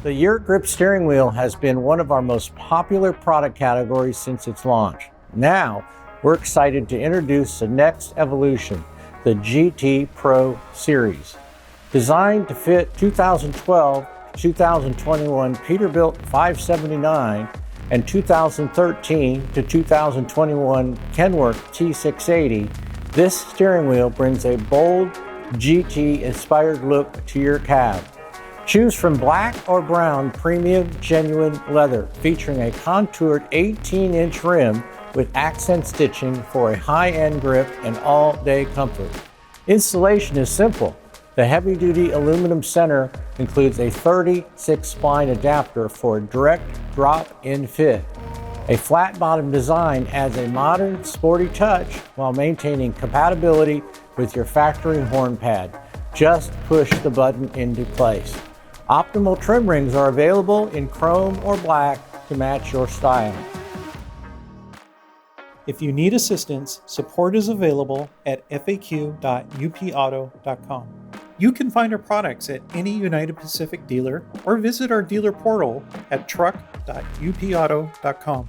The YOURGRIP steering wheel has been one of our most popular product categories since its launch. Now, we're excited to introduce the next evolution, the GT Pro series. Designed to fit 2012 to 2021 Peterbilt 579 and 2013 to 2021 Kenworth T680, this steering wheel brings a bold, GT-inspired look to your cab. Choose from black or brown premium genuine leather featuring a contoured 18-inch rim with accent stitching for a high-end grip and all-day comfort. Installation is simple. The heavy-duty aluminum center includes a 36-spline adapter for a direct drop-in fit. A flat-bottom design adds a modern, sporty touch while maintaining compatibility with your factory horn pad. Just push the button into place. Optimal trim rings are available in chrome or black to match your style. If you need assistance, support is available at faq.upauto.com. You can find our products at any United Pacific dealer or visit our dealer portal at truck.upauto.com.